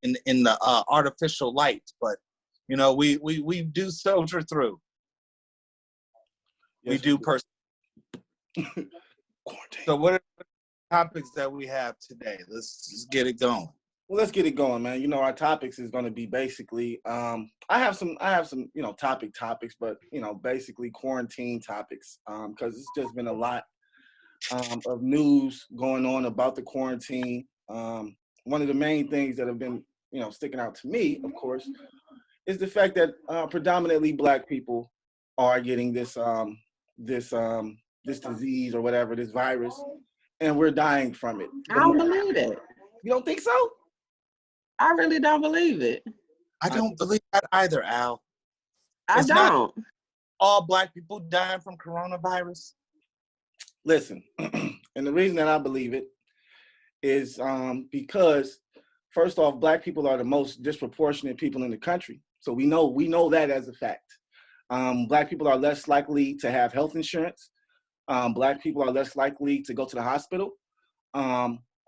in the artificial light, but you know, we do soldier through. Yes, we do personally. So what are the topics that we have today? Let's just get it going. Well, let's get it going, man. You know, our topics is going to be basically, I have some, you know, topics, but, you know, basically quarantine topics, because it's just been a lot of news going on about the quarantine. One of the main things that have been, you know, sticking out to me, of course, is the fact that predominantly Black people are getting this disease or whatever, this virus, and we're dying from it. I don't believe it. You don't think so? I really don't believe it. I don't believe that either, Al. I don't. Not all Black people dying from coronavirus. Listen, and the reason that I believe it is because, first off, Black people are the most disproportionate people in the country. So we know that as a fact. Black people are less likely to have health insurance. Black people are less likely to go to the hospital.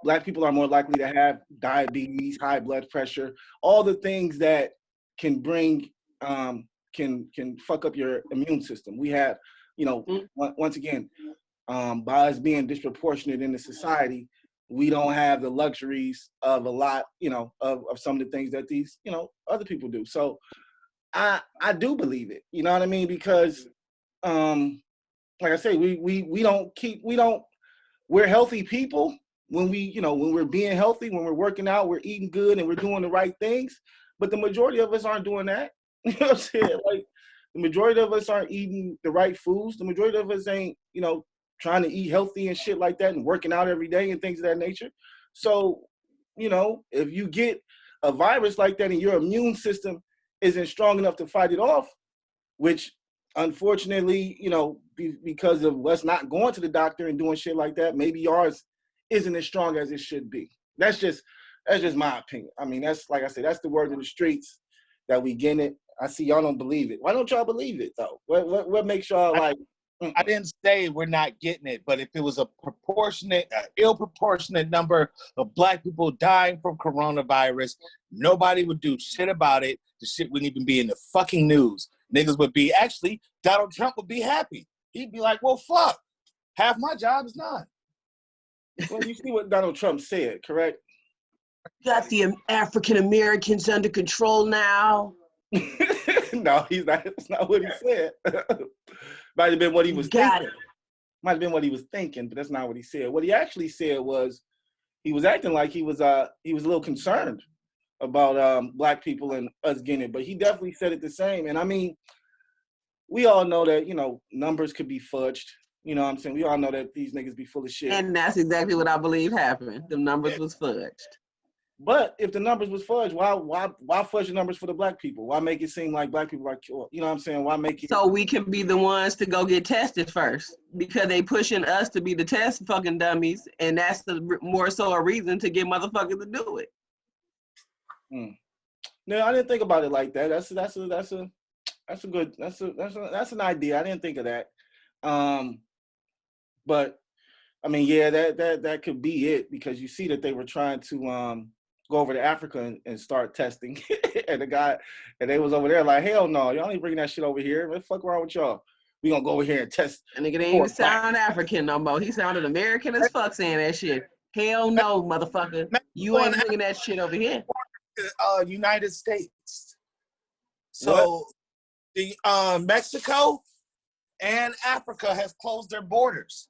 Black people are more likely to have diabetes, high blood pressure, all the things that can bring, can fuck up your immune system. We have, you know, once again, by us being disproportionate in the society, we don't have the luxuries of a lot, you know, of some of the things that these, you know, other people do. So I do believe it, you know what I mean? Because, like I say, we're healthy people. When we're being healthy, when we're working out, we're eating good and we're doing the right things. But the majority of us aren't doing that. You know what I'm saying? Like, the majority of us aren't eating the right foods. The majority of us ain't, you know, trying to eat healthy and shit like that and working out every day and things of that nature. So, you know, if you get a virus like that and your immune system isn't strong enough to fight it off, which unfortunately, you know, because of us not going to the doctor and doing shit like that, maybe ours isn't as strong as it should be. That's just my opinion. I mean, that's, like I said, that's the word in the streets that we get it. I see y'all don't believe it. Why don't y'all believe it though? What makes y'all like? I didn't say we're not getting it, but if it was a ill proportionate number of Black people dying from coronavirus, nobody would do shit about it. The shit wouldn't even be in the fucking news. Niggas would be, actually, Donald Trump would be happy. He'd be like, well, fuck, half my job is done. Well, you see what Donald Trump said, correct? Got the African Americans under control now. No, that's not what he said. Might have been what he was thinking. Might have been what he was thinking, but that's not what he said. What he actually said was he was acting like he was a little concerned about Black people and us getting it, but he definitely said it the same. And I mean, we all know that, you know, numbers could be fudged. You know what I'm saying? We all know that these niggas be full of shit. And that's exactly what I believe happened. The numbers was fudged. But if the numbers was fudged, why fudge the numbers for the Black people? Why make it seem like Black people are, you know what I'm saying? Why make it? So we can be the ones to go get tested first, because they pushing us to be the test fucking dummies, and that's more so a reason to get motherfuckers to do it. No, I didn't think about it like that. That's an idea. I didn't think of that. But I mean, yeah, that could be it, because you see that they were trying to go over to Africa and start testing, and they was over there like, hell no, y'all ain't bringing that shit over here. What the fuck wrong with y'all? We gonna go over here and test. And nigga didn't even sound African no more. He sounded American as fuck saying that shit. Hell no, motherfucker. You ain't bringing that shit over here. United States. So the Mexico and Africa has closed their borders.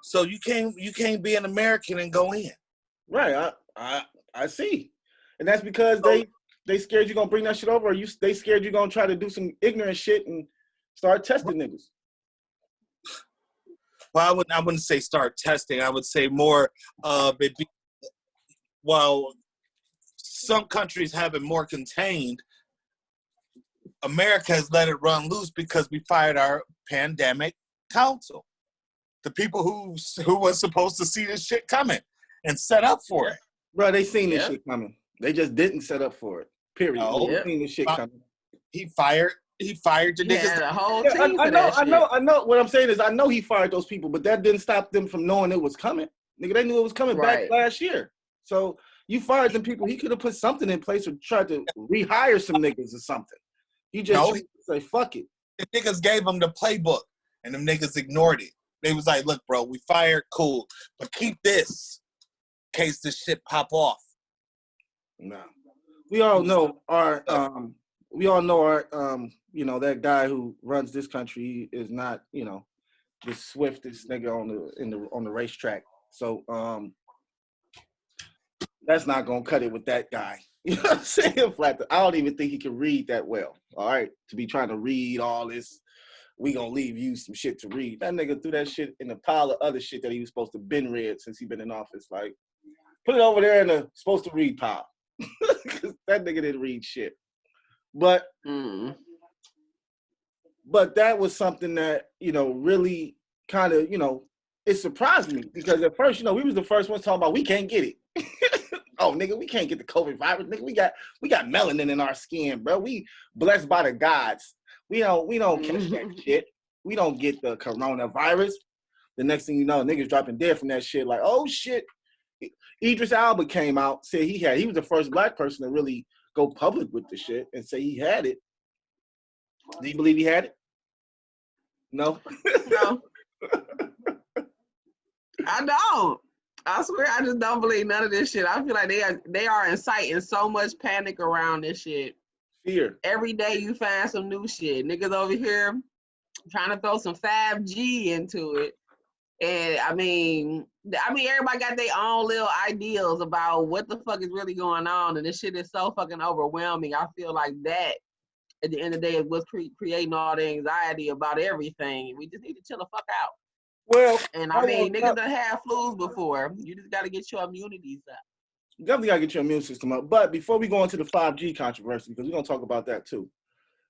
So you can't be an American and go in. Right. I see. And that's because they scared you gonna bring that shit over, or they scared you gonna try to do some ignorant shit and start testing niggas. Well, I wouldn't say start testing. I would say more of it. While some countries have it more contained, America has let it run loose because we fired our pandemic council. The people who was supposed to see this shit coming and set up for it. Bro, they seen this shit coming. They just didn't set up for it. Period. They seen this shit coming. He fired the niggas. Yeah, the whole team. I know. What I'm saying is, I know he fired those people, but that didn't stop them from knowing it was coming. Nigga, they knew it was coming back last year. So You fired them people. He could have put something in place or tried to rehire some niggas or something. He just say, fuck it. The niggas gave him the playbook, and them niggas ignored it. They was like, look, bro, we fired, cool, but keep this in case this shit pop off. No. We all know our, that guy who runs this country is not, the swiftest nigga on the racetrack. So that's not gonna cut it with that guy. You know what I'm saying? I don't even think he can read that well. All right, to be trying to read all this, we gonna leave you some shit to read. That nigga threw that shit in a pile of other shit that he was supposed to been read since he been in office. Like, put it over there in the supposed to read pile. Cause that nigga didn't read shit. But that was something that, really kind of, it surprised me because at first, we was the first ones talking about we can't get it. Oh, nigga, we can't get the COVID virus. Nigga, we got melanin in our skin, bro. We blessed by the gods. We don't catch that shit. We don't get the coronavirus. The next thing you know, niggas dropping dead from that shit. Like, oh shit. Idris Elba came out, said he was the first black person to really go public with the shit and say he had it. Do you believe he had it? No. No. I don't. I swear, I just don't believe none of this shit. I feel like they are inciting so much panic around this shit. Fear. Every day you find some new shit. Niggas over here trying to throw some 5G into it. And I mean, everybody got their own little ideas about what the fuck is really going on. And this shit is so fucking overwhelming. I feel like that, at the end of the day, is what's creating all the anxiety about everything. We just need to chill the fuck out. Well, and I mean, niggas done had flus before. You just got to get your immunities up. You definitely got to get your immune system up. But before we go into the 5G controversy, because we're going to talk about that too.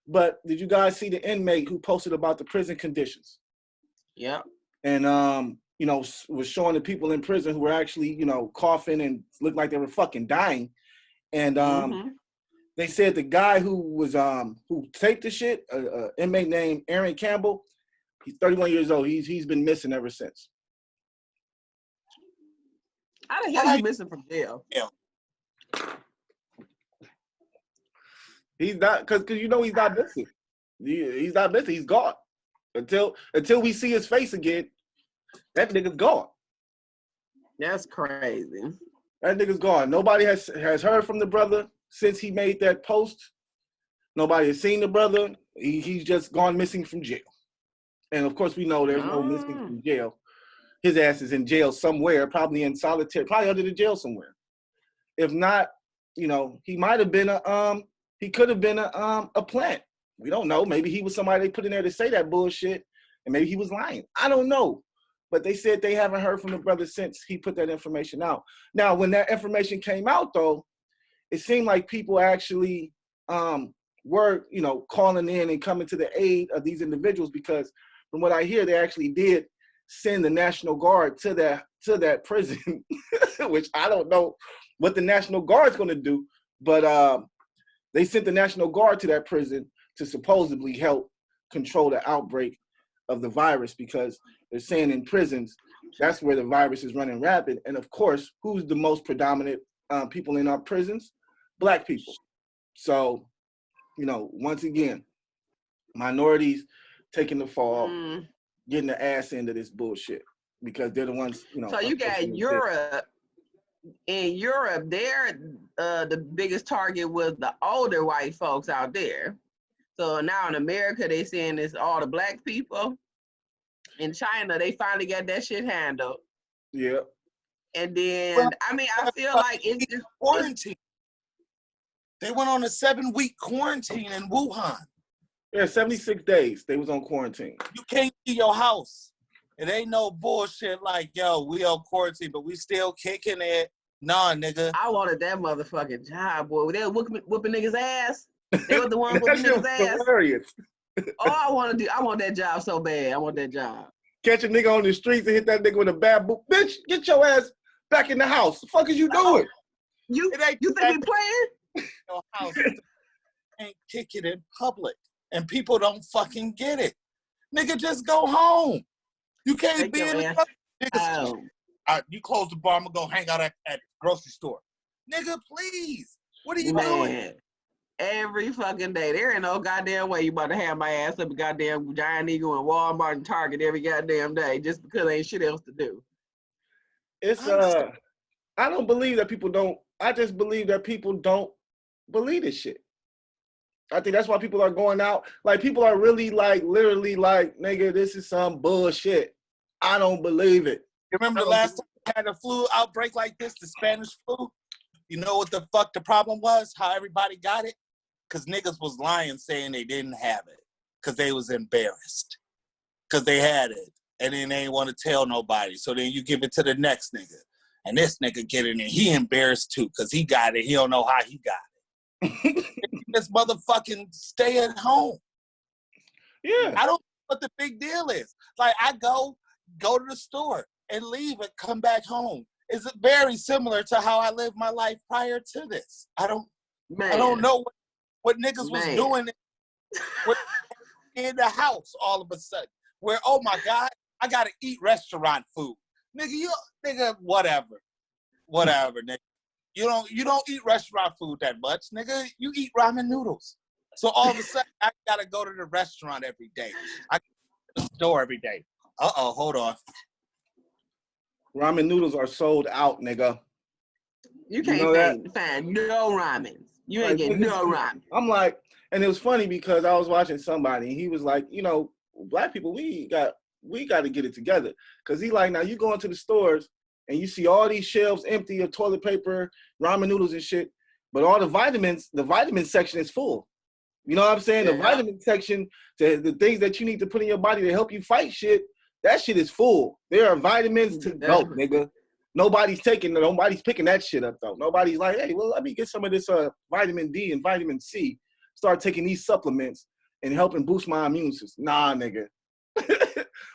But did you guys see the inmate who posted about the prison conditions? Yeah. And, was showing the people in prison who were actually, coughing and looked like they were fucking dying. And they said the guy who taped the shit, inmate named Aaron Campbell, he's 31 years old. He's been missing ever since. How the hell are you missing from jail? Yeah. He's not, because he's not missing. He's not missing. He's gone. Until we see his face again, that nigga's gone. That's crazy. That nigga's gone. Nobody has heard from the brother since he made that post. Nobody has seen the brother. He's just gone missing from jail. And of course, we know there's no missing from jail. His ass is in jail somewhere, probably in solitary, probably under the jail somewhere. If not, he might have been he could have been a plant. We don't know. Maybe he was somebody they put in there to say that bullshit, and maybe he was lying. I don't know. But they said they haven't heard from the brother since he put that information out. Now, when that information came out, though, it seemed like people actually were, calling in and coming to the aid of these individuals because from what I hear, they actually did send the National Guard to that prison, which I don't know what the National Guard's going to do, but they sent the National Guard to that prison to supposedly help control the outbreak of the virus because they're saying in prisons, that's where the virus is running rapid. And of course, who's the most predominant people in our prisons? Black people. So, once again, minorities taking the fall, getting the ass into this bullshit because they're the ones, So you got Europe. In Europe, the biggest target was the older white folks out there. So now in America, they saying it's all the black people. In China, they finally got that shit handled. Yeah. And then, I feel like it's just quarantine. They went on a 7-week quarantine in Wuhan. Yeah, 76 days they was on quarantine. You can't see your house. It ain't no bullshit like, yo, we on quarantine, but we still kicking it. Nah, nigga. I wanted that motherfucking job, boy. They were whooping niggas' ass. They were the ones whooping niggas' ass. Hilarious. I want that job so bad. I want that job. Catch a nigga on the streets and hit that nigga with a bad boot. Bitch, get your ass back in the house. The fuck is you doing? You think we playing? Your house. Can't kick it in public. And people don't fucking get it. Nigga, just go home. You can't Take be in the you close the bar, I'm gonna go hang out at the grocery store. Nigga, please. What are you Man, doing? every fucking day. There ain't no goddamn way you about to have my ass up a goddamn Giant Eagle and Walmart and Target every goddamn day just because ain't shit else to do. It's I don't believe that people don't. I just believe that people don't believe this shit. I think that's why people are going out. Like, people are really like, literally like, nigga, this is some bullshit. I don't believe it. You remember the last time we had a flu outbreak like this, the Spanish flu? You know what the fuck the problem was? How everybody got it? Because niggas was lying saying they didn't have it. Because they was embarrassed. Because they had it. And then they ain't want to tell nobody. So then you give it to the next nigga. And this nigga get it and he embarrassed too. Because he got it. He don't know how he got it. This motherfucking stay at home. Yeah. I don't know what the big deal is. Like, I go to the store and leave and come back home. It's very similar to how I lived my life prior to this. I don't know what niggas was doing in the house all of a sudden. Where, oh my God, I gotta eat restaurant food. Nigga, whatever, nigga. You don't eat restaurant food that much, nigga. You eat ramen noodles. So all of a sudden, I gotta go to the restaurant every day. I go to the store every day. Hold on. Ramen noodles are sold out, nigga. You can't find no ramens. You ain't getting no ramen. I'm like, and it was funny because I was watching somebody, and he was like, you know, black people, we got to get it together. Because he like, now you go into the stores, and you see all these shelves empty of toilet paper, ramen noodles and shit, but all the vitamin section is full. You know what I'm saying? Yeah. The vitamin section, the things that you need to put in your body to help you fight shit, that shit is full. There are vitamins to go, nigga. Nobody's picking that shit up, though. Nobody's like, hey, well, let me get some of this vitamin D and vitamin C. Start taking these supplements and helping boost my immune system. Nah, nigga.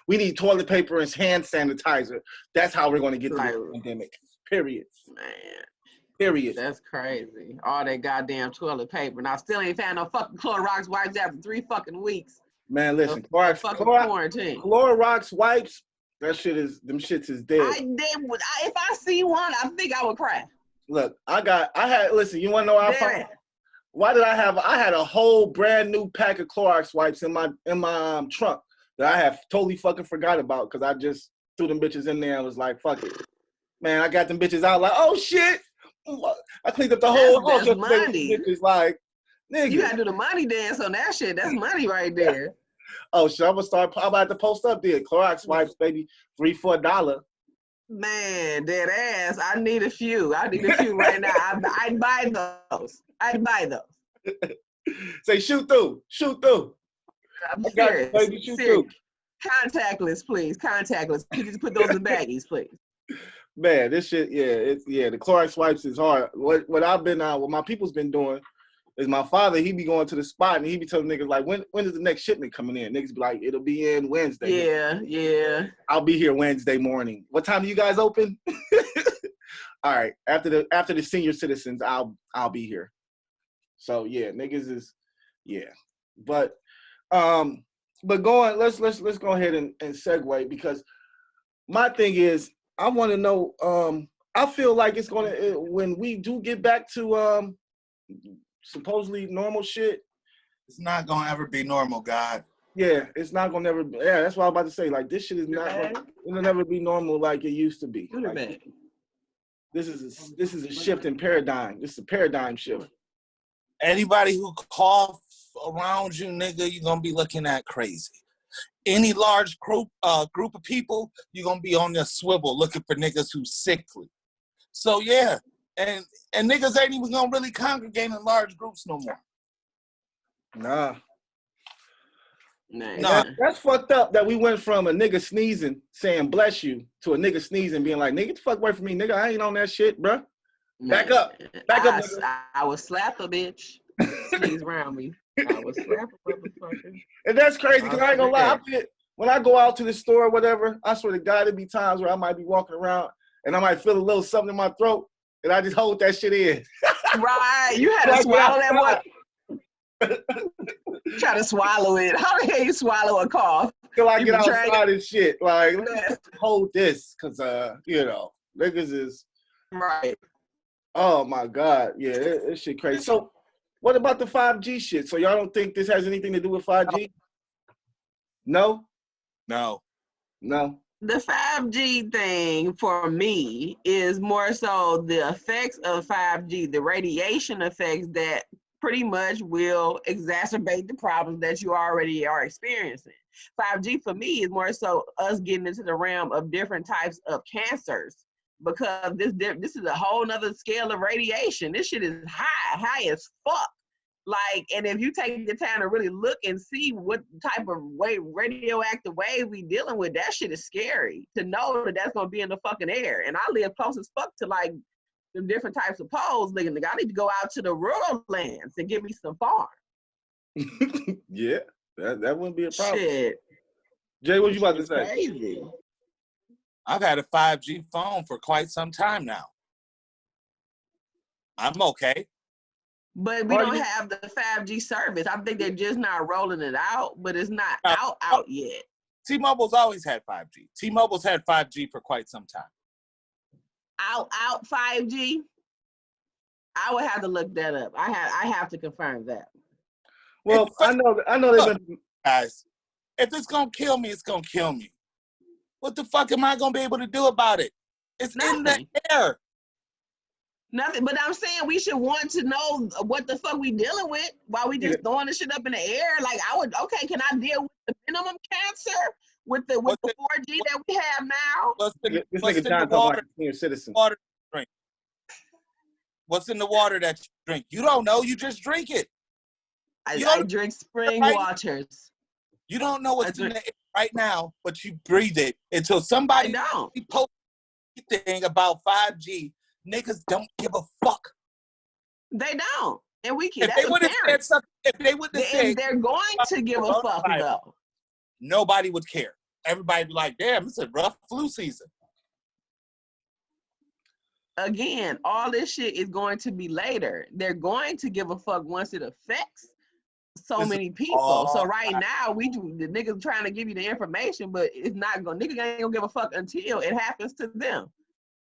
We need toilet paper and hand sanitizer. That's how we're going to get through the pandemic. Period. Man. Period. That's crazy. All that goddamn toilet paper. And I still ain't found no fucking Clorox wipes after 3 fucking weeks. Man, listen. Clorox wipes, them shits is dead. If I see one, I think I would cry. Look, listen, you want to know how I found? Why did I had a whole brand new pack of Clorox wipes in my trunk that I have totally fucking forgot about because I just threw them bitches in there and was like, fuck it. Man, I got them bitches out like, oh shit. I cleaned up the whole house. That's money. Bitches like, nigga. You gotta do the money dance on that shit. That's money right there. Oh shit, I'm about to post up there. Clorox wipes, baby, $3 for $1. Man, dead ass. I need a few right now. I'd buy those. Say shoot through. I'm serious. Baby, shoot through. Contactless, please. Contactless. Can you just put those in baggies, please? Man, this shit, the Clorox wipes is hard. What my people's been doing is my father, he be going to the spot and he be telling niggas like, when is the next shipment coming in? Niggas be like, it'll be in Wednesday. Yeah. I'll be here Wednesday morning. What time do you guys open? All right, after the senior citizens, I'll be here. So yeah, niggas is but let's go ahead and segue because my thing is I want to know. I feel like it's gonna when we do get back to supposedly normal shit. It's not gonna ever be normal, God. Yeah, it's not gonna ever. Yeah, that's what I'm about to say. Like this shit is it'll never be normal like it used to be. Like, this is a shift in paradigm. This is a paradigm shift. Anybody who cough around you, nigga, you're gonna be looking at crazy. Any large group of people, you're gonna be on their swivel looking for niggas who's sickly. So yeah, and niggas ain't even gonna really congregate in large groups no more. Nah. That's fucked up that we went from a nigga sneezing saying bless you to a nigga sneezing being like, nigga, get the fuck away from me, nigga. I ain't on that shit, bruh. Back up. I would slap a bitch. Sneeze around me. I would slap a motherfucker. And that's crazy because I ain't gonna lie. When I go out to the store or whatever, I swear to God, there'd be times where I might be walking around and I might feel a little something in my throat and I just hold that shit in. Right. You had to swallow that one. Try to swallow it. How the hell you swallow a cough? Till I get outside and shit. Like, hold this because, niggas is. Right. Oh my God. Yeah, it shit crazy. So what about the 5G shit? So y'all don't think this has anything to do with 5G? No? No. No. The 5G thing for me is more so the effects of 5G, the radiation effects that pretty much will exacerbate the problems that you already are experiencing. 5G for me is more so us getting into the realm of different types of cancers because this is a whole nother scale of radiation. This shit is high as fuck. Like, and if you take the time to really look and see what type of radioactive wave we dealing with, that shit is scary to know that that's gonna be in the fucking air. And I live close as fuck to like the different types of poles. Nigga, I need to go out to the rural lands and give me some farm. Yeah, that wouldn't be a problem. Shit. Jay, what you about to say? Crazy. I've had a 5G phone for quite some time now. I'm okay. But we don't have the 5G service. I think they're just not rolling it out, but it's not out yet. T-Mobile's always had 5G. T-Mobile's had 5G for quite some time. Out 5G? I would have to look that up. I have to confirm that. Well, I know they've been guys. If it's gonna kill me, it's gonna kill me. What the fuck am I gonna be able to do about it? It's Nothing. in the air. Nothing, but I'm saying we should want to know what the fuck we dealing with while we just throwing this shit up in the air. Like can I deal with the minimum cancer with the 4G that we have now? What's in this the nigga John water? like senior citizen. Water drink. What's in the water that you drink? You don't know. You just drink it. I drink spring waters. You don't know what's in the air right now, but you breathe it until somebody posts anything about 5G. Niggas don't give a fuck. They don't. And we can. If they would have said something, if they would have said, they're going to give a fuck though. Nobody would care. Everybody would be like, damn, it's a rough flu season. Again, all this shit is going to be later. They're going to give a fuck once it affects so many people. So right now, the niggas trying to give you the information, but it's not going. Niggas ain't gonna give a fuck until it happens to them.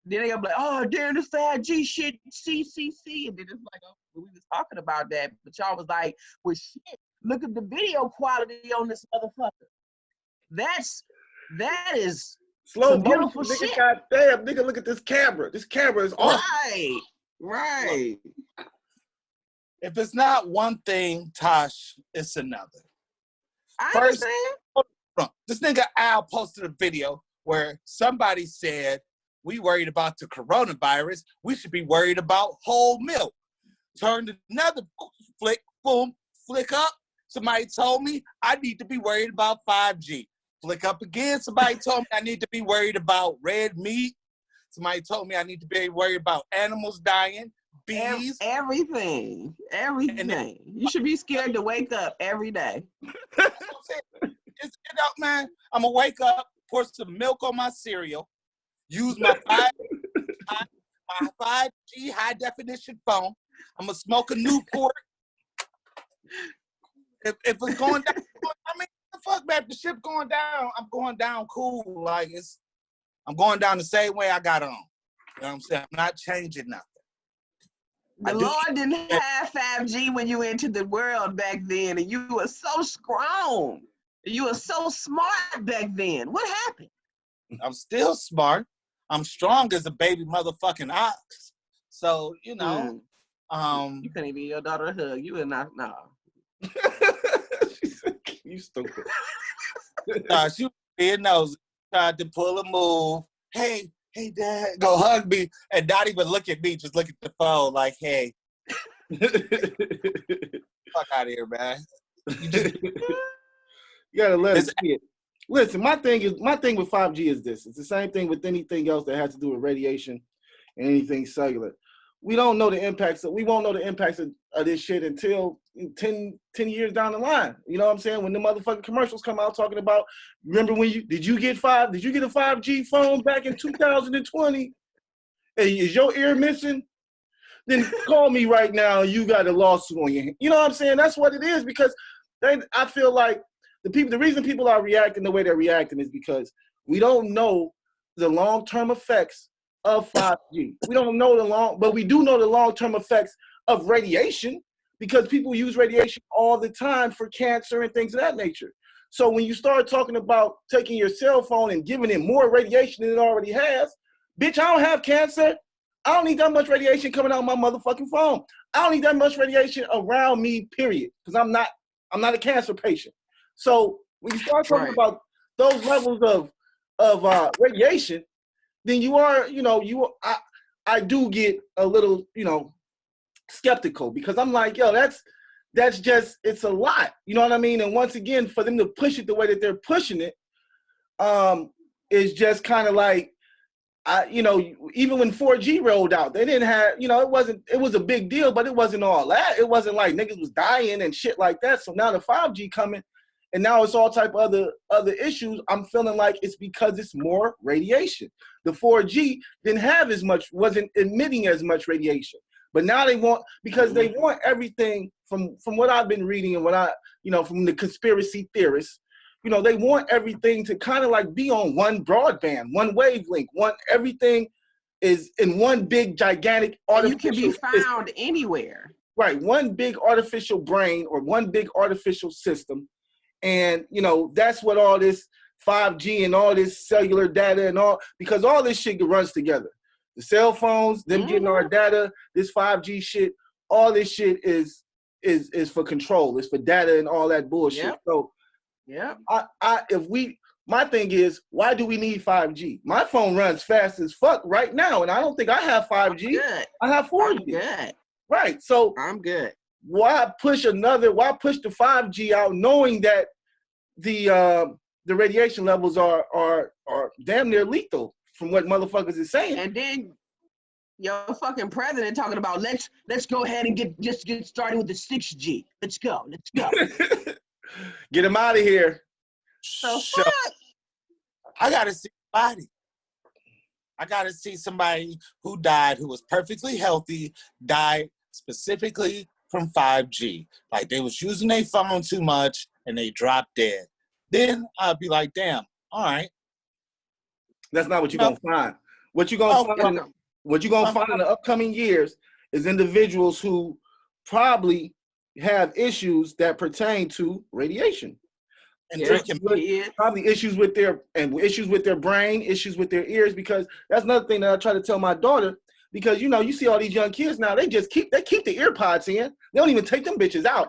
Then they gonna be like, oh, damn, this 5G shit, CCC. And then it's like, oh, we was talking about that. But y'all was like, well, shit, look at the video quality on this motherfucker. That is slow beautiful nigga, shit. Goddamn, nigga, look at this camera. This camera is awesome. Right. If it's not one thing, Tosh, it's another. I understand. This nigga Al posted a video where somebody said, we worried about the coronavirus. We should be worried about whole milk. Turned another flick, boom, flick up. Somebody told me I need to be worried about 5G. Flick up again. Somebody told me I need to be worried about red meat. Somebody told me I need to be worried about animals dying, bees. Everything. You should be scared to wake up every day. Man, I'm going to wake up, pour some milk on my cereal, use my 5G high definition phone. I'm going to smoke a Newport. If it's going down, I mean, the fuck, man, if the ship going down, I'm going down cool. Like, I'm going down the same way I got on. You know what I'm saying? I'm not changing nothing. The Lord didn't have 5G when you entered the world back then, and you were so strong. You were so smart back then. What happened? I'm still smart. I'm strong as a baby motherfucking ox. So, you know. You couldn't even give your daughter a hug. You would not, no. She said, you stupid. She being nosy, tried to pull a move. Hey, Dad, go hug me. And not even look at me, just look at the phone like, hey. Fuck out of here, man. You gotta let us see it. Listen, my thing with 5G is this. It's the same thing with anything else that has to do with radiation and anything cellular. We don't know the impacts. We won't know the impacts of this shit until 10 years down the line. You know what I'm saying? When the motherfucking commercials come out talking about, remember when did you get a 5G phone back in 2020? Hey, is your ear missing? Then call me right now. You got a lawsuit on your hand. You know what I'm saying? That's what it is, because I feel like the reason people are reacting the way they're reacting is because we don't know the long-term effects of 5G. We don't know but we do know the long-term effects of radiation because people use radiation all the time for cancer and things of that nature. So when you start talking about taking your cell phone and giving it more radiation than it already has, bitch, I don't have cancer. I don't need that much radiation coming out of my motherfucking phone. I don't need that much radiation around me, period, because I'm not a cancer patient. So when you start talking about those levels of radiation, then I do get a little, skeptical because I'm like, yo, that's just, it's a lot. You know what I mean? And once again, for them to push it the way that they're pushing it, is just kind of like, even when 4G rolled out, they didn't have, it was a big deal, but it wasn't all that. It wasn't like niggas was dying and shit like that. So now the 5G coming, and now it's all type of other issues. I'm feeling like it's because it's more radiation. The 4G wasn't emitting as much radiation. But now they want everything from what I've been reading and what from the conspiracy theorists, they want everything to kind of like be on one broadband, one wavelength, everything is in one big gigantic artificial system. You can be found anywhere. Right, one big artificial brain or one big artificial system. And, that's what all this 5G and all this cellular data and all, because all this shit runs together. The cell phones, them getting our data, this 5G shit, all this shit is for control. It's for data and all that bullshit. Yep. So, my thing is, why do we need 5G? My phone runs fast as fuck right now, and I don't think I have 5G. I have 4G. I'm good. Right, so I'm good. Why push the 5G out knowing that the radiation levels are damn near lethal from what motherfuckers is saying? And then your fucking president talking about let's go ahead and get started with the 6G. Let's go. Get him out of here. So I gotta see somebody. I gotta see somebody who died who was perfectly healthy, died specifically from 5G. Like they was using their phone too much and they dropped dead. Then I'd be like, damn, all right. That's not what you're gonna find. What you're gonna find in the upcoming years is individuals who probably have issues that pertain to radiation. And probably issues with their brain, issues with their ears, because that's another thing that I try to tell my daughter. Because you see all these young kids now, they keep the ear pods in. They don't even take them bitches out.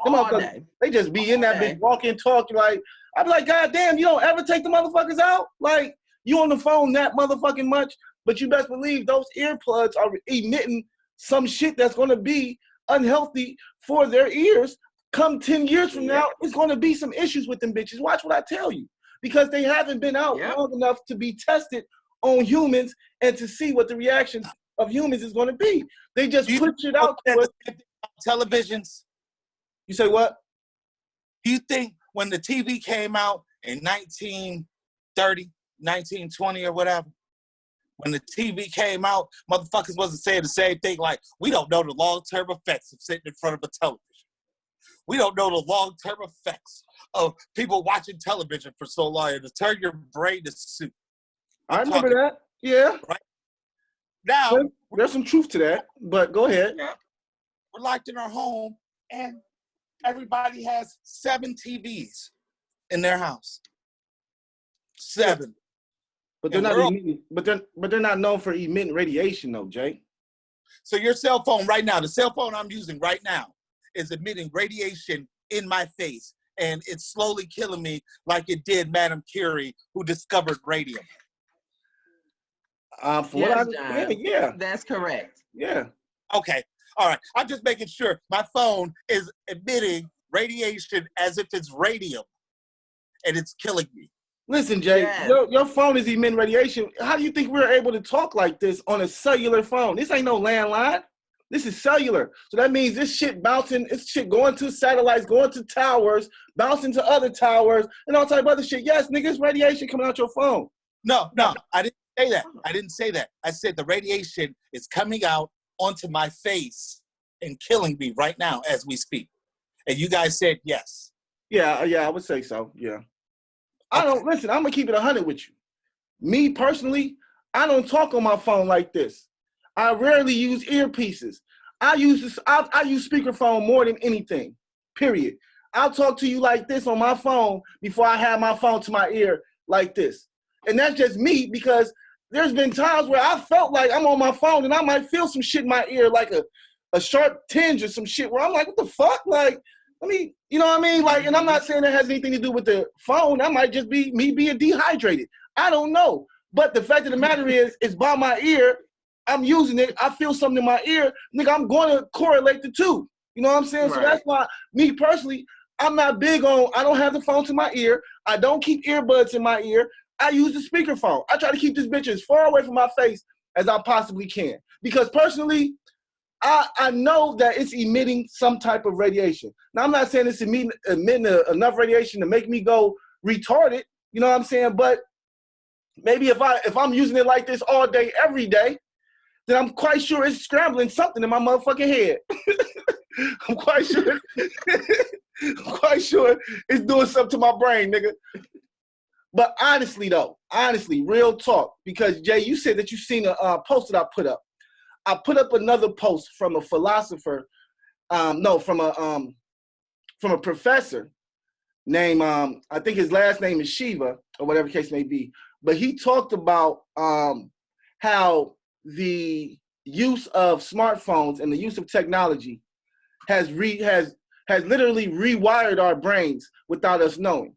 They just be in that bitch walking, talking. Like I'd be like, God damn, you don't ever take the motherfuckers out? Like you on the phone that motherfucking much, but you best believe those earplugs are emitting some shit that's gonna be unhealthy for their ears. Come 10 years from now, it's gonna be some issues with them bitches. Watch what I tell you. Because they haven't been out long enough to be tested on humans and to see what the reaction of humans is going to be. They just push it out to televisions. You say what? Do you think when the TV came out in 1930, 1920 or whatever, when the TV came out, motherfuckers wasn't saying the same thing like, we don't know the long-term effects of sitting in front of a television. We don't know the long-term effects of people watching television for so long to turn your brain to soup. I remember that. Yeah. Right? Now, there's some truth to that, but go ahead. We're locked in our home, and everybody has 7 TVs in their house. 7. But they're not emitting, but they're not known for emitting radiation, though, Jay. So your cell phone right now, the cell phone I'm using right now, is emitting radiation in my face, and it's slowly killing me like it did Madame Curie, who discovered radium. What I understand, yeah. That's correct. Yeah. Okay. All right. I'm just making sure my phone is emitting radiation as if it's radium, and it's killing me. Listen, Jay, your phone is emitting radiation. How do you think we're able to talk like this on a cellular phone? This ain't no landline. This is cellular. So that means this shit bouncing, this shit going to satellites, going to towers, bouncing to other towers, and all type of other shit. Yes, nigga, it's radiation coming out your phone. No, I didn't say that. I said the radiation is coming out onto my face and killing me right now as we speak. And you guys said yes. Yeah, I would say so, yeah. I don't, listen, I'm going to keep it 100 with you. Me, personally, I don't talk on my phone like this. I rarely use earpieces. I use speakerphone more than anything, period. I'll talk to you like this on my phone before I have my phone to my ear like this. And that's just me, because there's been times where I felt like I'm on my phone and I might feel some shit in my ear, like a sharp tinge or some shit where I'm like, what the fuck? Like, I mean, you know what I mean? Like, and I'm not saying that has anything to do with the phone. That might just be me being dehydrated. I don't know. But the fact of the matter is, it's by my ear. I'm using it. I feel something in my ear. Nigga, I'm going to correlate the two. You know what I'm saying? Right. So that's why, me personally, I'm not big on, I don't have the phone to my ear. I don't keep earbuds in my ear. I use the speakerphone. I try to keep this bitch as far away from my face as I possibly can. Because personally, I know that it's emitting some type of radiation. Now, I'm not saying it's emitting enough radiation to make me go retarded. You know what I'm saying? But maybe if I'm using it like this all day, every day, then I'm quite sure it's scrambling something in my motherfucking head. I'm quite sure it's doing something to my brain, nigga. But honestly, real talk, because Jay, you said that you seen a post that I put up. I put up another post from a philosopher, from a professor named, I think his last name is Shiva, or whatever case may be. But he talked about how the use of smartphones and the use of technology has literally rewired our brains without us knowing.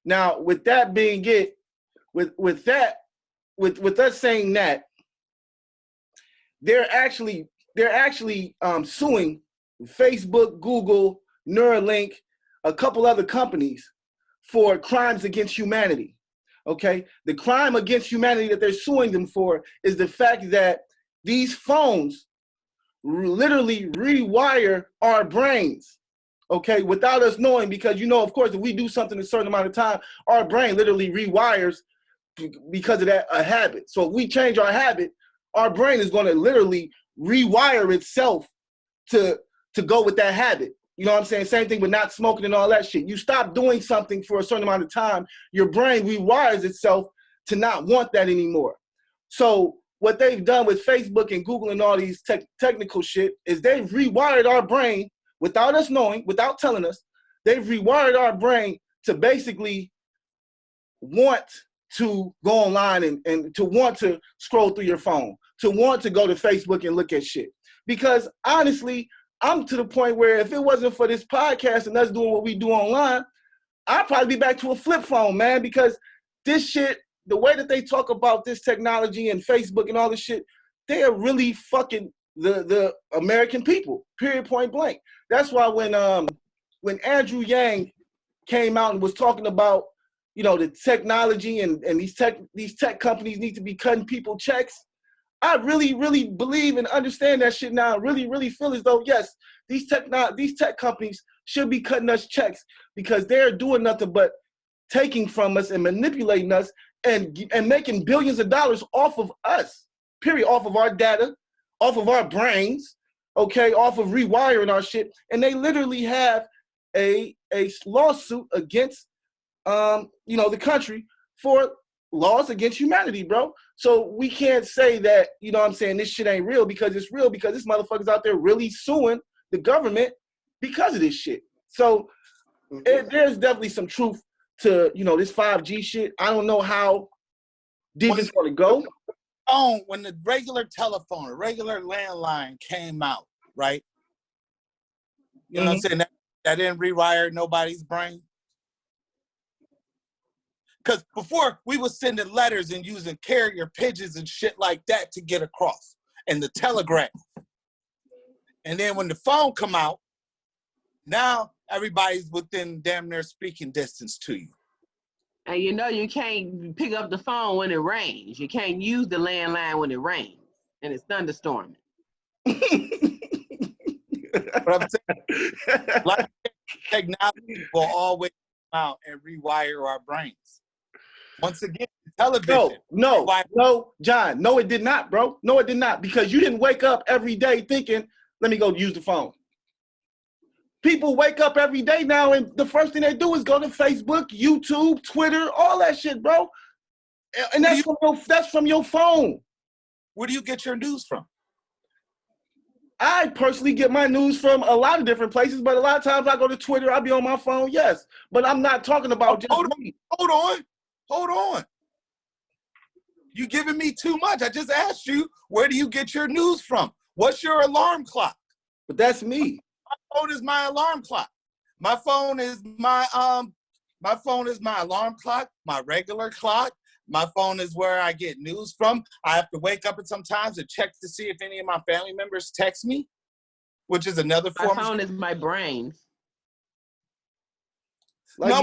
Now, with that being it, with us saying that, they're actually suing Facebook, Google, Neuralink, a couple other companies for crimes against humanity. Okay, the crime against humanity that they're suing them for is the fact that these phones literally rewire our brains, okay, without us knowing, because, you know, of course, if we do something a certain amount of time, our brain literally rewires because of that, a habit. So if we change our habit, our brain is going to literally rewire itself to go with that habit. You know what I'm saying? Same thing with not smoking and all that shit. You stop doing something for a certain amount of time, your brain rewires itself to not want that anymore. So what they've done with Facebook and Google and all these technical shit is they've rewired our brain without us knowing, without telling us. They've rewired our brain to basically want to go online and to want to scroll through your phone, to want to go to Facebook and look at shit. Because honestly, I'm to the point where if it wasn't for this podcast and us doing what we do online, I'd probably be back to a flip phone, man, because this shit, the way that they talk about this technology and Facebook and all this shit, they are really fucking the American people, period, point blank. That's why when Andrew Yang came out and was talking about, you know, the technology and these tech companies need to be cutting people checks, I really, really believe and understand that shit now. Really, really feel as though, yes, these tech companies should be cutting us checks, because they're doing nothing but taking from us and manipulating us and making billions of dollars off of us, period, off of our data, off of our brains, okay, off of rewiring our shit. And they literally have a lawsuit against, the country for laws against humanity, bro. So we can't say that, you know what I'm saying, this shit ain't real, because it's real, because this motherfucker's out there really suing the government because of this shit. So there's definitely some truth to, you know, this 5G shit. I don't know how deep it's going to go. When the regular telephone, regular landline came out, right? You know what I'm saying? That didn't rewire nobody's brain. Because before, we were sending letters and using carrier pigeons and shit like that to get across, and the telegraph. And then when the phone come out, now everybody's within damn near speaking distance to you. And you know you can't pick up the phone when it rains. You can't use the landline when it rains and it's thunderstorming. But I'm saying, like, technology will always come out and rewire our brains. Once again, television. No, John. No, it did not, bro. No, it did not. Because you didn't wake up every day thinking, let me go use the phone. People wake up every day now, and the first thing they do is go to Facebook, YouTube, Twitter, all that shit, bro. And that's from your phone. Where do you get your news from? I personally get my news from a lot of different places, but a lot of times I go to Twitter, I'll be on my phone, yes. But I'm not talking about me. Hold on. You giving me too much. I just asked you, where do you get your news from? What's your alarm clock? But that's me. My phone is my alarm clock. My phone is my alarm clock, my regular clock. My phone is where I get news from. I have to wake up sometimes to check to see if any of my family members text me, which is another form. My phone is my brain. Your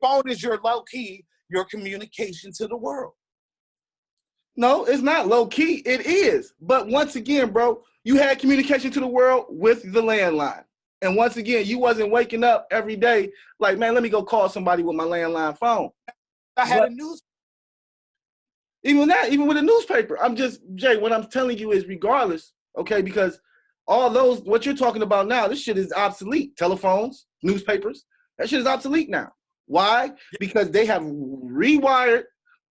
phone is your low key, your communication to the world. No, it's not low key. It is. But once again, bro, you had communication to the world with the landline. And once again, you wasn't waking up every day like, man, let me go call somebody with my landline phone. I had a news. Even with a newspaper. Jay, what I'm telling you is regardless, okay, because all those, what you're talking about now, this shit is obsolete. Telephones, newspapers, that shit is obsolete now. Why? Because they have rewired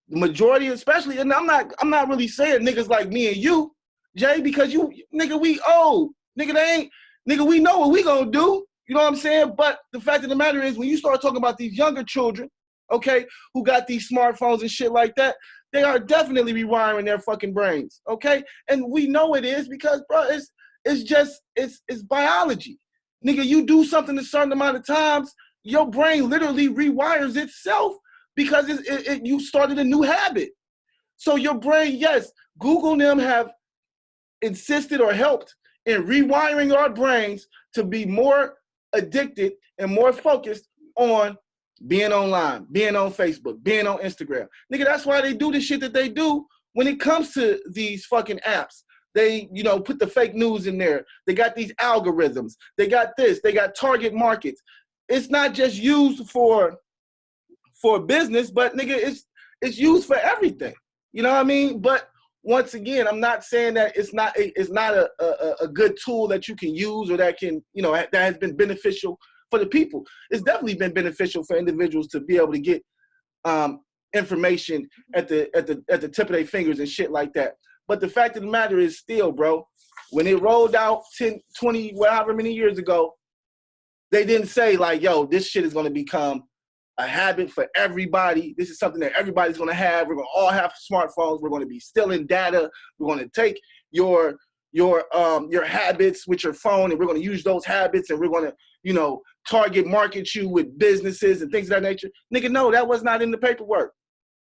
the majority, especially, and I'm not really saying niggas like me and you, Jay, because we old. Nigga, we know what we gonna do. You know what I'm saying? But the fact of the matter is, when you start talking about these younger children, okay, who got these smartphones and shit like that, they are definitely rewiring their fucking brains, okay? And we know it is because, bro, it's biology. Nigga, you do something a certain amount of times, your brain literally rewires itself because you started a new habit. So your brain, yes, Google and them have insisted or helped in rewiring our brains to be more addicted and more focused on being online, being on Facebook, being on Instagram. Nigga, that's why they do the shit that they do when it comes to these fucking apps. They, put the fake news in there. They got these algorithms. They got this. They got target markets. It's not just used for business, but nigga, it's used for everything. You know what I mean? But once again, I'm not saying that it's not a good tool that you can use or that can, that has been beneficial for the people. It's definitely been beneficial for individuals to be able to get information at the tip of their fingers and shit like that. But the fact of the matter is still, bro, when it rolled out 10, 20, however many years ago, they didn't say like, yo, this shit is going to become a habit for everybody. This is something that everybody's going to have. We're going to all have smartphones. We're going to be stealing data. We're going to take your habits with your phone, and we're going to use those habits, and we're going to, target market you with businesses and things of that nature. Nigga, no, that was not in the paperwork.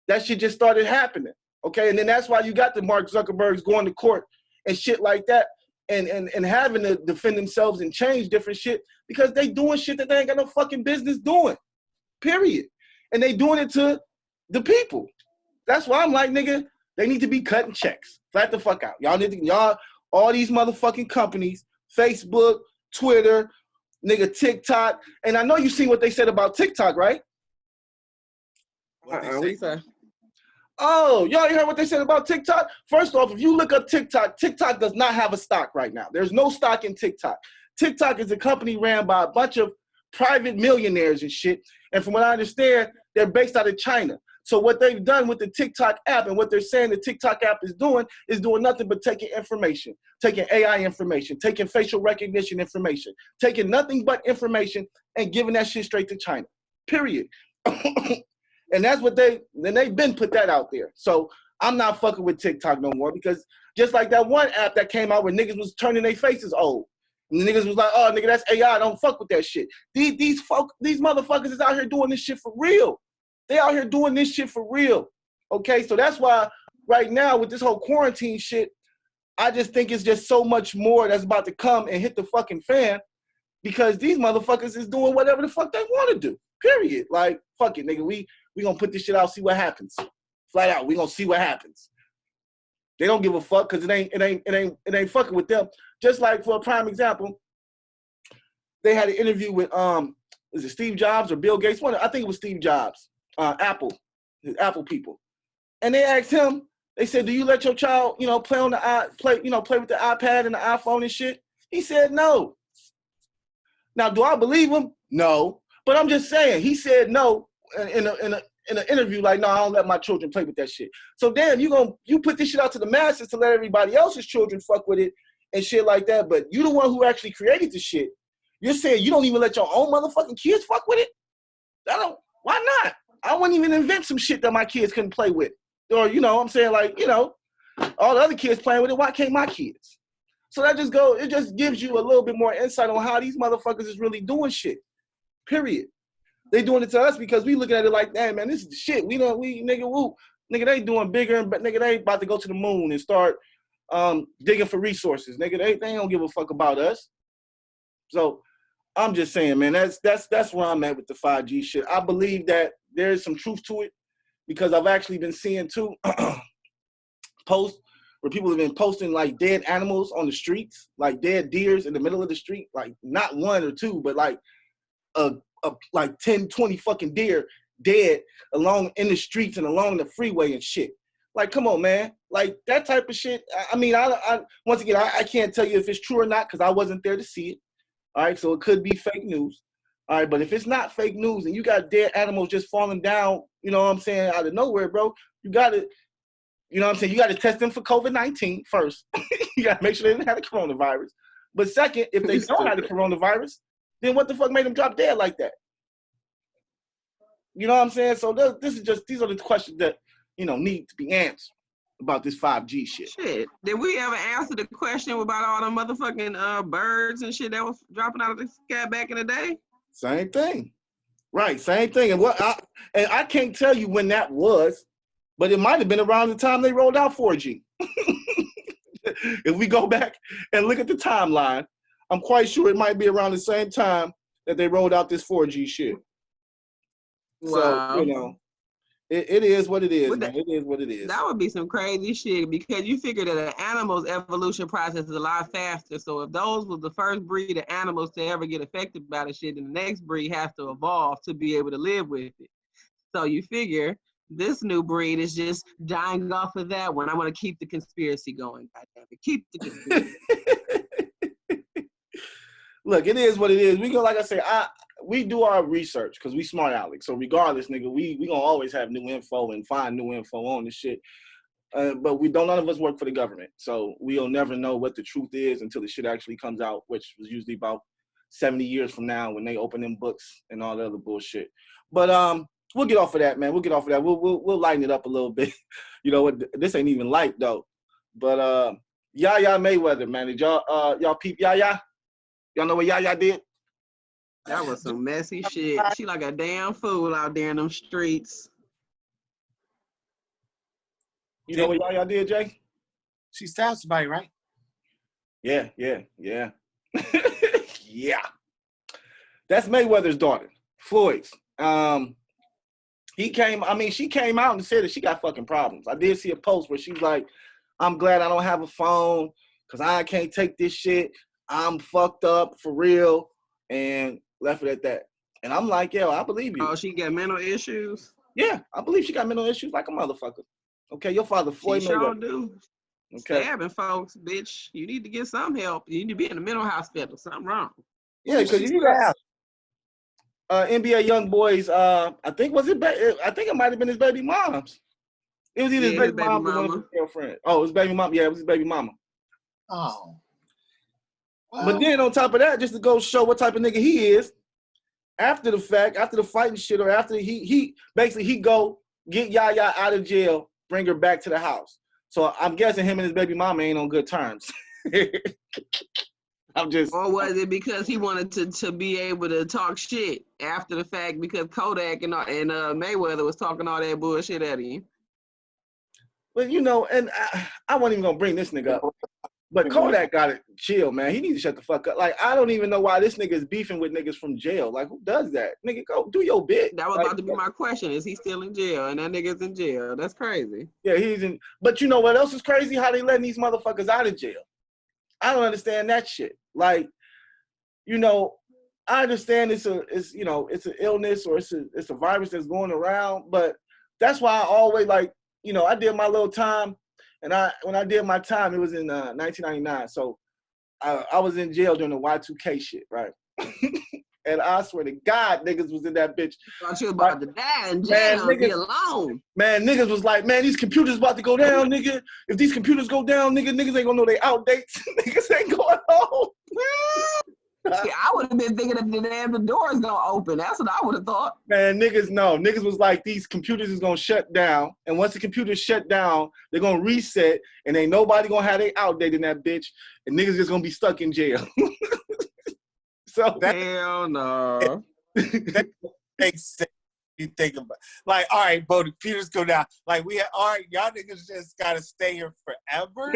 That shit just started happening. Okay, and then that's why you got the Mark Zuckerbergs going to court and shit like that, and having to defend themselves and change different shit because they doing shit that they ain't got no fucking business doing. Period. And they doing it to the people. That's why I'm like, nigga, they need to be cutting checks. Flat the fuck out. Y'all, all these motherfucking companies, Facebook, Twitter, nigga, TikTok. And I know you seen what they said about TikTok, right? What they say? Oh, y'all heard what they said about TikTok? First off, if you look up TikTok, TikTok does not have a stock right now. There's no stock in TikTok. TikTok is a company ran by a bunch of private millionaires and shit. And from what I understand, they're based out of China. So what they've done with the TikTok app and what they're saying the TikTok app is doing nothing but taking information, taking AI information, taking facial recognition information, taking nothing but information and giving that shit straight to China, period. And that's what they've been put that out there. So I'm not fucking with TikTok no more because just like that one app that came out where niggas was turning their faces old. And the niggas was like, oh, nigga, that's AI. Don't fuck with that shit. These motherfuckers is out here doing this shit for real. They out here doing this shit for real. Okay, so that's why right now with this whole quarantine shit, I just think it's just so much more that's about to come and hit the fucking fan because these motherfuckers is doing whatever the fuck they want to do. Period. Like, fuck it, nigga. We gonna put this shit out, see what happens. Flat out, we gonna see what happens. They don't give a fuck because it ain't fucking with them. Just like for a prime example, they had an interview with is it Steve Jobs or Bill Gates? I think it was Steve Jobs, Apple people. And they asked him, they said, do you let your child, play with the iPad and the iPhone and shit? He said no. Now, do I believe him? No. But I'm just saying, he said no in in an interview like, no, I don't let my children play with that shit. So damn, you put this shit out to the masses to let everybody else's children fuck with it and shit like that. But you the one who actually created the shit. You're saying you don't even let your own motherfucking kids fuck with it? Why not? I wouldn't even invent some shit that my kids couldn't play with. Or, I'm saying, like, all the other kids playing with it, why can't my kids? So it just gives you a little bit more insight on how these motherfuckers is really doing shit. Period. They doing it to us because we looking at it like, damn, man, this is the shit. Nigga, they doing bigger, but nigga, they about to go to the moon and start digging for resources. Nigga, they don't give a fuck about us. So I'm just saying, man, that's where I'm at with the 5G shit. I believe that there is some truth to it because I've actually been seeing too posts where people have been posting like dead animals on the streets, like dead deers in the middle of the street, like not one or two, but like like 10, 20 fucking deer dead along in the streets and along the freeway and shit. Like, come on, man. Like that type of shit. I mean, I once again, I can't tell you if it's true or not because I wasn't there to see it. All right, so it could be fake news. All right, but if it's not fake news and you got dead animals just falling down, you know what I'm saying, out of nowhere, bro, you got to, you know what I'm saying, you got to test them for COVID-19 first. You got to make sure they didn't have the coronavirus. But second, if they don't have the coronavirus, then what the fuck made them drop dead like that? You know what I'm saying? So these are the questions that, need to be answered about this 5G shit. Shit. Did we ever answer the question about all the motherfucking birds and shit that was dropping out of the sky back in the day? Same thing. Right, same thing. And I can't tell you when that was, but it might have been around the time they rolled out 4G. If we go back and look at the timeline, I'm quite sure it might be around the same time that they rolled out this 4G shit. Wow. So, it is what it is, man. It is what it is. That would be some crazy shit because you figure that an animal's evolution process is a lot faster. So if those was the first breed of animals to ever get affected by the shit, then the next breed has to evolve to be able to live with it. So you figure this new breed is just dying off of that one. I want to keep the conspiracy going. Goddamn it. Keep the conspiracy. Look, it is what it is. We go, like I say, we do our research because we Smartalecs. So regardless, nigga, we gonna always have new info and find new info on this shit. But none of us work for the government. So we'll never know what the truth is until the shit actually comes out, which was usually about 70 years from now when they open them books and all the other bullshit. But we'll get off of that, man. We'll get off of that. We'll lighten it up a little bit. You know what? This ain't even light though. But Yaya Mayweather, man. Did y'all peep Yaya? Y'all know what Yaya did? That was some messy shit. She like a damn fool out there in them streets. You know what Yaya did, Jay? She stabbed somebody, right? Yeah. Yeah. That's Mayweather's daughter, Floyd's. She came out and said that she got fucking problems. I did see a post where she's like, I'm glad I don't have a phone because I can't take this shit. I'm fucked up for real. And left it at that. And I'm like, yo, I believe you. Oh, she got mental issues? Yeah, I believe she got mental issues like a motherfucker. Okay, your father, Floyd She Mayweather. sure do. Okay. Stabbing folks, bitch. You need to get some help. You need to be in the mental hospital. Something wrong. Yeah, because you got NBA young boys. I think it might have been his baby mom's. It was either his baby mom or one of his girlfriend. Oh, his baby mom. Yeah, it was his baby mama. Oh. Well, but then on top of that, just to go show what type of nigga he is, after the fact, after the fighting shit, or after he go get Yaya out of jail, bring her back to the house. So I'm guessing him and his baby mama ain't on good terms. Or was it because he wanted to be able to talk shit after the fact because Kodak and Mayweather was talking all that bullshit at him? But and I wasn't even gonna bring this nigga up. But Kodak got to chill, man. He needs to shut the fuck up. Like, I don't even know why this nigga is beefing with niggas from jail. Like, who does that? Nigga, go do your bit. That was about to be my question. Is he still in jail? And that nigga's in jail. That's crazy. Yeah, he's in. But you know what else is crazy? How they letting these motherfuckers out of jail. I don't understand that shit. Like, I understand it's an illness or it's a virus that's going around. But that's why I always I did my little time. And when I did my time, it was in 1999. So I was in jail during the Y2K shit, right? and I swear to God, niggas was in that bitch. Thought you about to die in jail and be alone. Man, niggas was like, man, these computers about to go down, nigga. If these computers go down, niggas ain't gonna know they outdates. Niggas ain't going home. See, I would have been thinking that the door's gonna open. That's what I would have thought. Man, niggas was like, these computers is gonna shut down, and once the computers shut down, they're gonna reset, and ain't nobody gonna have they outdate in that bitch, and niggas just gonna be stuck in jail. So hell no. That makes sense. You think about like, all right, but the computers go down. Like all right, y'all niggas just gotta stay here forever.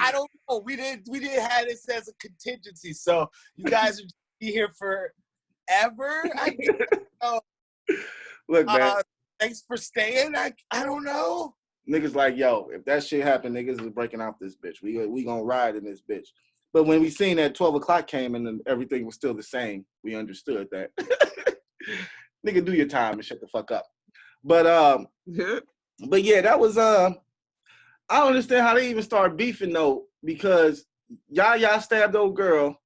I don't know. We didn't have this as a contingency, so you guys are be here forever. I guess. So, look, man. Thanks for staying. I don't know. Niggas like, yo, if that shit happened, niggas is breaking out this bitch. We gonna ride in this bitch. But when we seen that 12 o'clock came and then everything was still the same, we understood that. Nigga, do your time and shut the fuck up. But yeah, that was I don't understand how they even started beefing though, because Yaya stabbed old girl.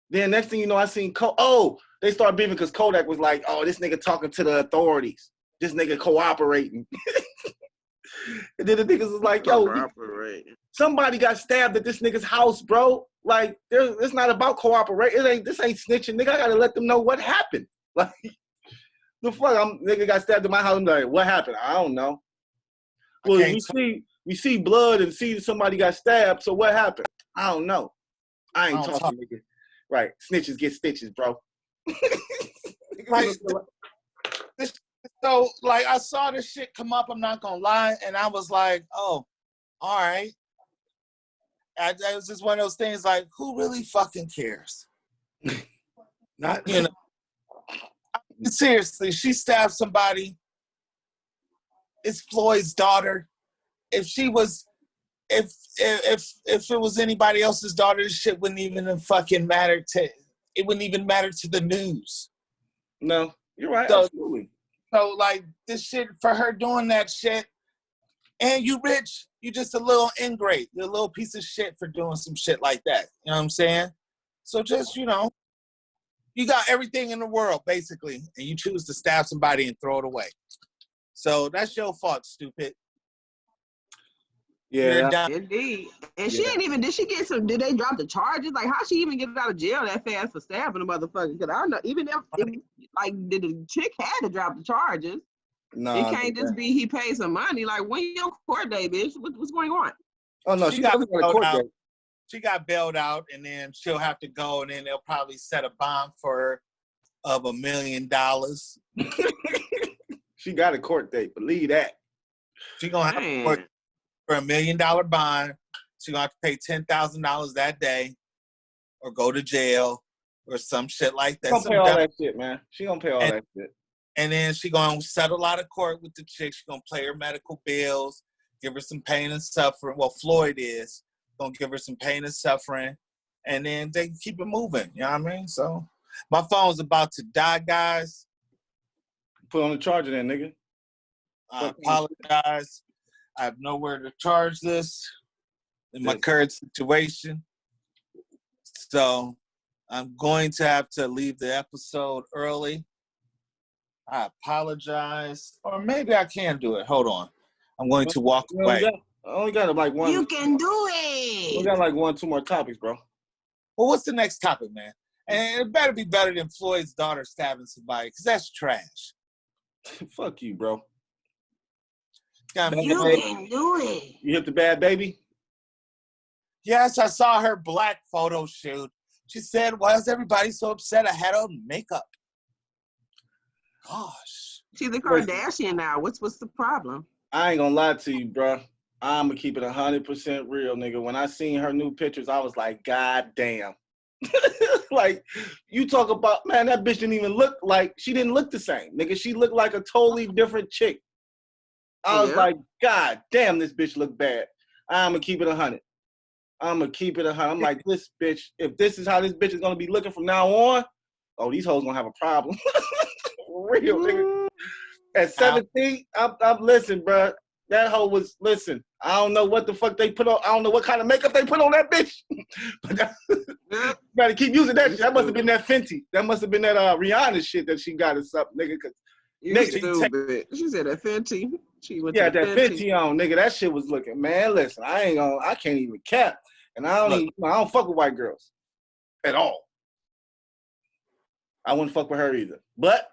Then next thing you know, I seen they started beefing because Kodak was like, oh, this nigga talking to the authorities. This nigga cooperating. And then the niggas was like, yo, somebody got stabbed at this nigga's house, bro. Like, it's not about cooperation. This ain't snitching, nigga. I gotta let them know what happened. Like, the fuck, nigga got stabbed at my house. I'm like, what happened? I don't know. Well, we see blood and see somebody got stabbed. So what happened? I don't know. I ain't talking, nigga. Right, snitches get stitches, bro. So, like, I saw this shit come up, I'm not gonna lie, and I was like, oh, all right. It was just one of those things like, who really fucking cares? Not, you know. Seriously, she stabbed somebody. It's Floyd's daughter. If it was anybody else's daughter, this shit wouldn't even fucking matter it wouldn't even matter to the news. No, you're right, absolutely. So, like, this shit, for her doing that shit, and you rich, you just a little ingrate. You're a little piece of shit for doing some shit like that. You know what I'm saying? So just, you know, you got everything in the world, basically, and you choose to stab somebody and throw it away. So that's your fault, stupid. Yeah. Indeed. And she ain't even, did they drop the charges? Like, how she even get out of jail that fast for stabbing a motherfucker? Because I don't know, even if did the chick had to drop the charges? No. It can't just be he paid some money. Like, when your court date, bitch? What's going on? Oh, no, she got a court date. She got bailed out, and then she'll have to go, and then they'll probably set a bond for her of $1 million. She got a court date. Believe that. She gonna have to work for $1 million bond. She gonna have to pay $10,000 that day, or go to jail, or some shit like that. She gonna pay all that shit, man. She gonna pay all that shit. And then she gonna settle out of court with the chick. She gonna pay her medical bills, give her some pain and suffering. Well, Floyd is gonna give her some pain and suffering, and then they can keep it moving. You know what I mean? So my phone's about to die, guys. Put on the charger then, nigga. I apologize. I have nowhere to charge this in my current situation. So I'm going to have to leave the episode early. I apologize. Or maybe I can do it. Hold on. I'm going to walk away. I only got like one. You can do it. We got like 1, 2 more topics, bro. Well, what's the next topic, man? And it better be better than Floyd's daughter stabbing somebody, because that's trash. Fuck you, bro. You can do it. You hit the bad baby? Yes, I saw her black photo shoot. She said, why is everybody so upset I had on makeup? Gosh. She's a Kardashian now. What's the problem? I ain't gonna lie to you, bro. I'm gonna keep it 100% real, nigga. When I seen her new pictures, I was like, God damn. Like, you talk about, man, that bitch didn't even look like, she didn't look the same, nigga. She looked like a totally different chick. I was like, God damn, this bitch look bad. I'm gonna keep it 100. I'm like, this bitch, if this is how this bitch is gonna be looking from now on, oh, these hoes gonna have a problem. Real, nigga. At 17, I'm listen, bro. That hoe was, listen, I don't know what the fuck they put on. I don't know what kind of makeup they put on that bitch. But Gotta keep using that shit. That must have been that Fenty. That must have been that Rihanna shit that she got or something, nigga. Cause you stupid. She said that Fenty. She went yeah, to that Fenty. Fenty on, nigga. That shit was looking, man. Listen, I can't even cap, and I don't fuck with white girls at all. I wouldn't fuck with her either. But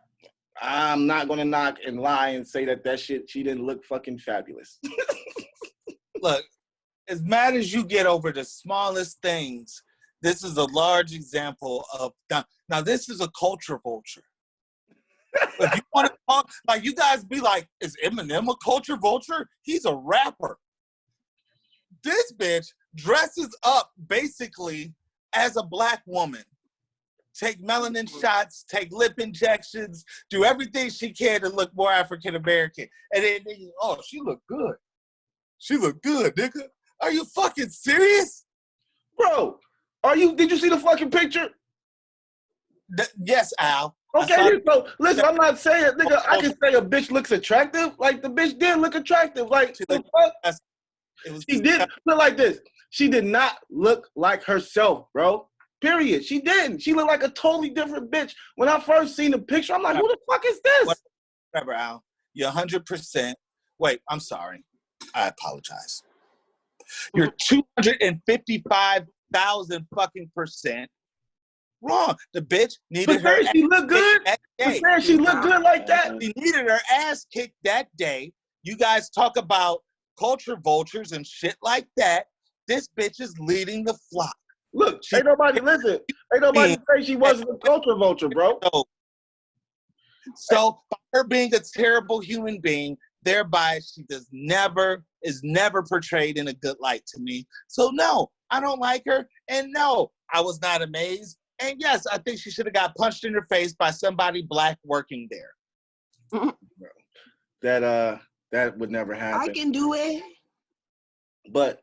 I'm not gonna knock and lie and say that shit, she didn't look fucking fabulous. Look, as mad as you get over the smallest things, this is a large example of now this is a culture vulture. If you want to talk, like you guys be like, is Eminem a culture vulture? He's a rapper. This bitch dresses up basically as a black woman. Take melanin shots, take lip injections, do everything she can to look more African American. And then, oh, she look good. She look good, nigga. Are you fucking serious? Bro, did you see the fucking picture? Yes, Al. Okay, so listen, I'm not saying, nigga, I can say a bitch looks attractive. Like, the bitch did look attractive. Like, the fuck? She did look like this. She did not look like herself, bro. Period. She didn't. She looked like a totally different bitch. When I first seen the picture, I'm like, who the fuck is this? Whatever, Al. You're 100%. Wait, I'm sorry. I apologize. You're 255,000 fucking percent wrong. The bitch needed her ass she looked good. That day. She looked good like that. She needed her ass kicked that day. You guys talk about culture vultures and shit like that. This bitch is leading the flock. Look, ain't nobody say she wasn't a culture vulture, bro. So by her being a terrible human being, thereby she is never portrayed in a good light to me. So no, I don't like her, and no, I was not amazed. And yes, I think she should have got punched in her face by somebody black working there. That would never happen. I can do it. But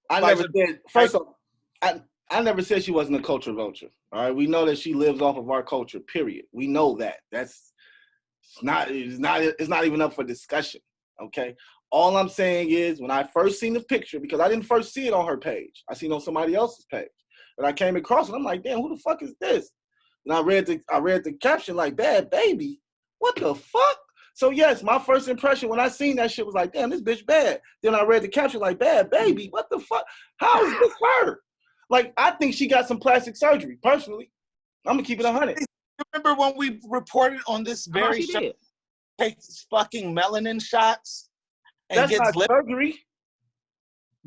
I never did. First off, I never said she wasn't a culture vulture. All right, we know that she lives off of our culture. Period. We know that. It's not even up for discussion. Okay. All I'm saying is, when I first seen the picture, because I didn't first see it on her page, I seen it on somebody else's page, but I came across it. I'm like, damn, who the fuck is this? And I read the caption like, "Bad Babie." What the fuck? So yes, my first impression when I seen that shit was like, damn, this bitch bad. Then I read the caption like, "Bad Babie." What the fuck? How is this her? Like, I think she got some plastic surgery, personally. I'm going to keep it 100. Remember when we reported on this very show, takes fucking melanin shots and That's gets not surgery.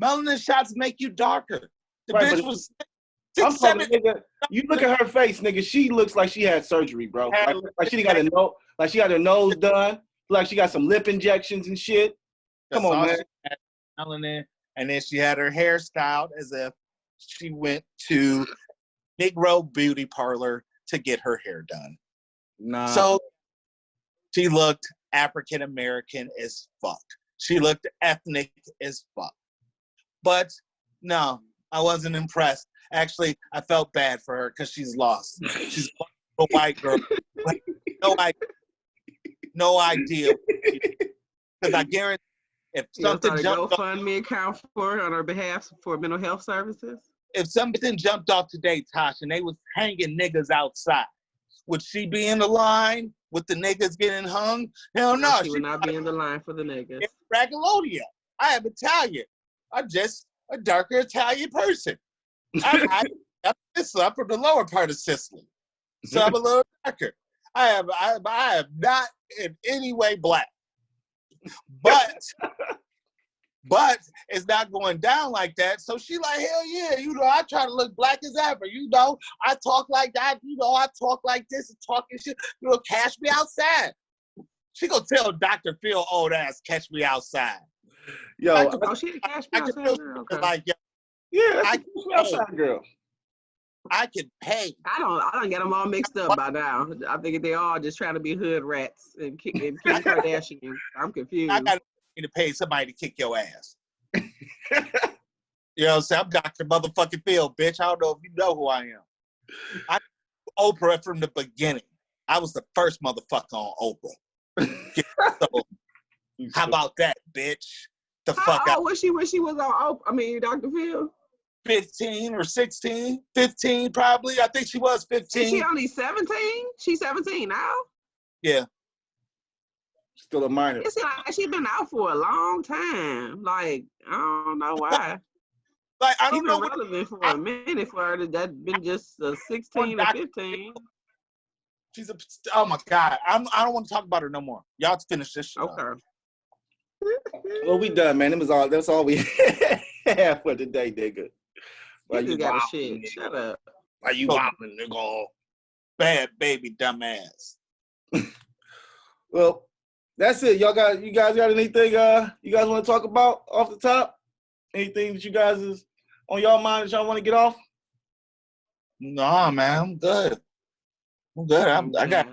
Melanin shots make you darker. The right, bitch was I'm talking, nigga, you look at her face, nigga, she looks like she had surgery, bro. Like she got she got her nose done. Like she got some lip injections and shit. Come on, man. Melanin, and then she had her hair styled as if she went to Negro beauty parlor to get her hair done. Nah. So she looked African American as fuck. She looked ethnic as fuck. But no, I wasn't impressed. Actually, I felt bad for her because she's lost. She's a white girl. No idea. Because I guarantee if something jumped GoFundMe account for on her behalf for mental health services. If something jumped off today, Tosh, and they was hanging niggas outside, would she be in the line with the niggas getting hung? Hell no. She would not be in the line for the niggas. It's Ragalodia. I am Italian. I'm just a darker Italian person. I'm from the lower part of Sicily, so I'm a little darker. I am not in any way black, but it's not going down like that. So she like, hell yeah, I try to look black as ever. I talk like that. I talk like this and talking shit. Cash me outside. She gonna tell Dr. Phil old ass, catch me outside. Yo, she cash me outside. Okay. Like, yeah, I catch me outside, girl. I can pay. I don't get them all mixed up by now. I think they all just trying to be hood rats and Kim Kardashian. I'm confused. I got to pay somebody to kick your ass. You know what I'm saying? I'm Dr. Motherfucking Phil, bitch. I don't know if you know who I am. I Oprah from the beginning. I was the first motherfucker on Oprah. So, how about that, bitch? The fuck out. Was she when she was on Oprah? I mean, Dr. Phil? 15 or 16, 15 probably. I think she was 15. Is she only 17? She's 17 now? Yeah. Still a minor. It seems like she's been out for a long time. Like, I don't know why. Like, I She's don't know been what relevant for a minute for her. That's been just 16 or 15. she's a. Oh my God, I don't want to talk about her no more. Y'all finish this shit. Okay. Well, we done, man. That's all we have for today, nigga. You just got a shit. Shut up. Why you wildin', nigga? Bad baby, dumbass. Well, that's it. You guys got anything you guys want to talk about off the top? Anything that you guys is on y'all mind that y'all want to get off? Nah, man, I'm good. I got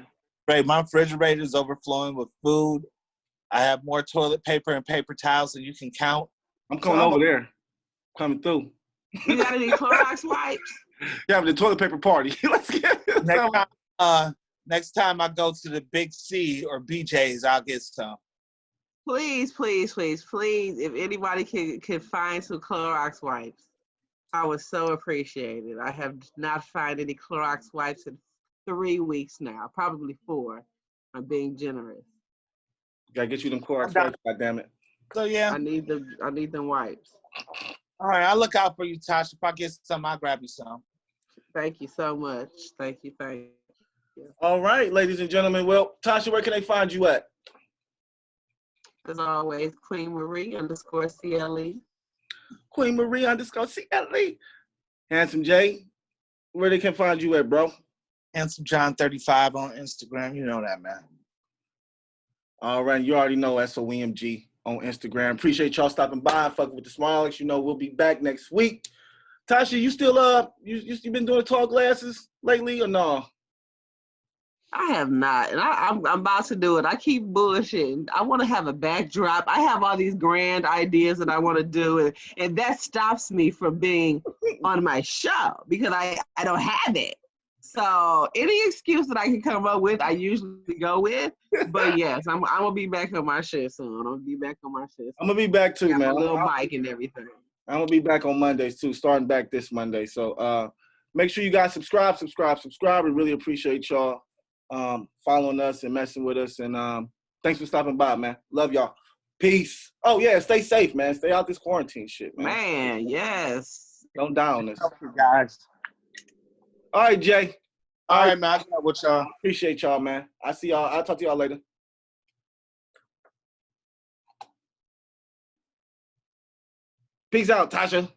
great. My refrigerator is overflowing with food. I have more toilet paper and paper towels than you can count. I'm coming over there. Coming through. You got any Clorox wipes? Yeah, having the toilet paper party. Let's get it. Next time I go to the Big C or BJ's, I'll get some. Please, please, please, please, if anybody can find some Clorox wipes, I would so appreciate it. I have not found any Clorox wipes in 3 weeks now, probably 4. I'm being generous. Gotta get you them Clorox wipes, goddammit. So yeah. I need them wipes. All right, I'll look out for you, Tasha. If I get some, I'll grab you some. Thank you so much. Thank you. All right, ladies and gentlemen. Well, Tasha, where can they find you at? As always, Queen Marie _CLE. Queen Marie _CLE. Handsome J, where they can find you at, bro? Handsome John 35 on Instagram. You know that, man. All right, you already know SOEMG on Instagram. Appreciate y'all stopping by and fucking with the Smartalecs. You know we'll be back next week. Tasha, you still you been doing tall glasses lately or no? I have not, and I'm about to do it. I keep bullshitting. I want to have a backdrop. I have all these grand ideas that I want to do, and that stops me from being on my show because I don't have it. So any excuse that I can come up with, I usually go with. But yes, I'm gonna be back on my shit soon. I'm gonna be back too, man. A little bike and everything. I'm gonna be back on Mondays too, starting back this Monday. So make sure you guys subscribe. We really appreciate y'all following us and messing with us. And thanks for stopping by, man. Love y'all. Peace. Oh yeah, stay safe, man. Stay out this quarantine shit, man. Man, yes. Don't down us. Help you guys. All right, Jay. All right, man. I got with y'all. Appreciate y'all, man. I see y'all. I'll talk to y'all later. Peace out, Tasha.